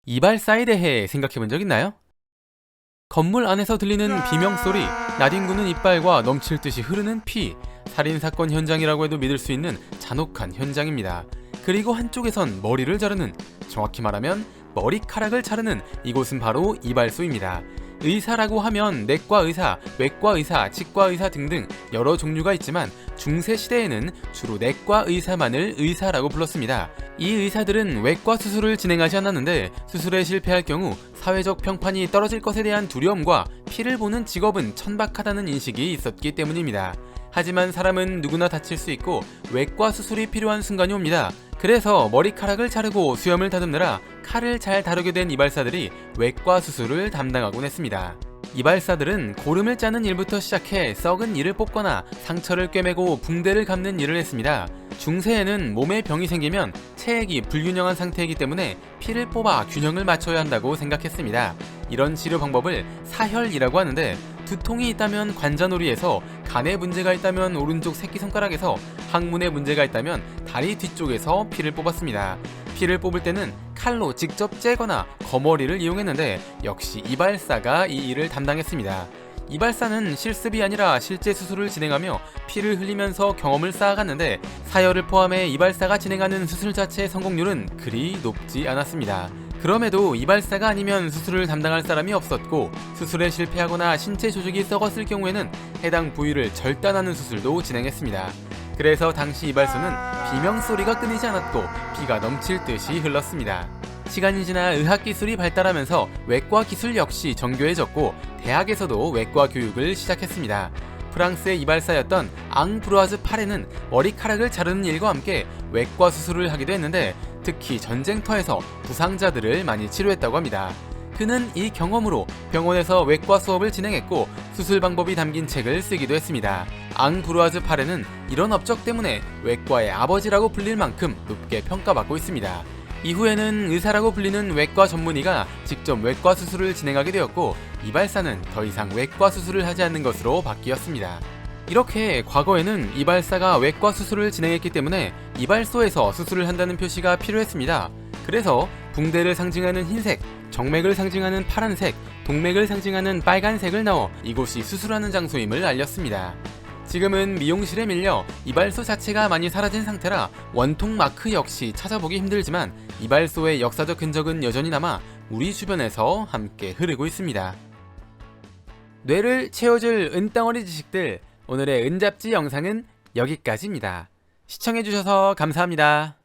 이발사에 대해 생각해본 적 있나요? 건물 안에서 들리는 비명소리, 나뒹구는 이빨과 넘칠 듯이 흐르는 피, 살인사건 현장이라고 해도 믿을 수 있는 잔혹한 현장입니다. 그리고 한쪽에선 머리를 자르는, 정확히 말하면 머리카락을 자르는 이곳은 바로 이발소입니다. 의사라고 하면 내과 의사, 외과 의사, 치과 의사 등등 여러 종류가 있지만 중세 시대에는 주로 내과 의사만을 의사라고 불렀습니다. 이 의사들은 외과 수술을 진행하지 않았는데 수술에 실패할 경우 사회적 평판이 떨어질 것에 대한 두려움과 피를 보는 직업은 천박하다는 인식이 있었기 때문입니다. 하지만 사람은 누구나 다칠 수 있고 외과 수술이 필요한 순간이 옵니다. 그래서 머리카락을 자르고 수염을 다듬느라 칼을 잘 다루게 된 이발사들이 외과 수술을 담당하곤 했습니다. 이발사들은 고름을 짜는 일부터 시작해 썩은 이를 뽑거나 상처를 꿰매고 붕대를 감는 일을 했습니다. 중세에는 몸에 병이 생기면 체액이 불균형한 상태이기 때문에 피를 뽑아 균형을 맞춰야 한다고 생각했습니다. 이런 치료 방법을 사혈이라고 하는데, 두통이 있다면 관자놀이에서, 간에 문제가 있다면 오른쪽 새끼손가락에서, 항문에 문제가 있다면 다리 뒤쪽에서 피를 뽑았습니다. 피를 뽑을 때는 칼로 직접 째거나 거머리를 이용했는데 역시 이발사가 이 일을 담당했습니다. 이발사는 실습이 아니라 실제 수술을 진행하며 피를 흘리면서 경험을 쌓아갔는데 사혈을 포함해 이발사가 진행하는 수술 자체의 성공률은 그리 높지 않았습니다. 그럼에도 이발사가 아니면 수술을 담당할 사람이 없었고, 수술에 실패하거나 신체 조직이 썩었을 경우에는 해당 부위를 절단하는 수술도 진행했습니다. 그래서 당시 이발소는 비명소리가 끊이지 않았고 피가 넘칠 듯이 흘렀습니다. 시간이 지나 의학기술이 발달하면서 외과 기술 역시 정교해졌고 대학에서도 외과 교육을 시작했습니다. 프랑스의 이발사였던 앙브루아즈 파레는 머리카락을 자르는 일과 함께 외과 수술을 하기도 했는데 특히 전쟁터에서 부상자들을 많이 치료했다고 합니다. 그는 이 경험으로 병원에서 외과 수업을 진행했고 수술 방법이 담긴 책을 쓰기도 했습니다. 앙브루아즈 파레는 이런 업적 때문에 외과의 아버지라고 불릴 만큼 높게 평가받고 있습니다. 이후에는 의사라고 불리는 외과 전문의가 직접 외과 수술을 진행하게 되었고 이발사는 더 이상 외과 수술을 하지 않는 것으로 바뀌었습니다. 이렇게 과거에는 이발사가 외과 수술을 진행했기 때문에 이발소에서 수술을 한다는 표시가 필요했습니다. 그래서 붕대를 상징하는 흰색, 정맥을 상징하는 파란색, 동맥을 상징하는 빨간색을 넣어 이곳이 수술하는 장소임을 알렸습니다. 지금은 미용실에 밀려 이발소 자체가 많이 사라진 상태라 원통 마크 역시 찾아보기 힘들지만 이발소의 역사적 흔적은 여전히 남아 우리 주변에서 함께 흐르고 있습니다. 뇌를 채워줄 은덩어리 지식들, 오늘의 은잡지 영상은 여기까지입니다. 시청해주셔서 감사합니다.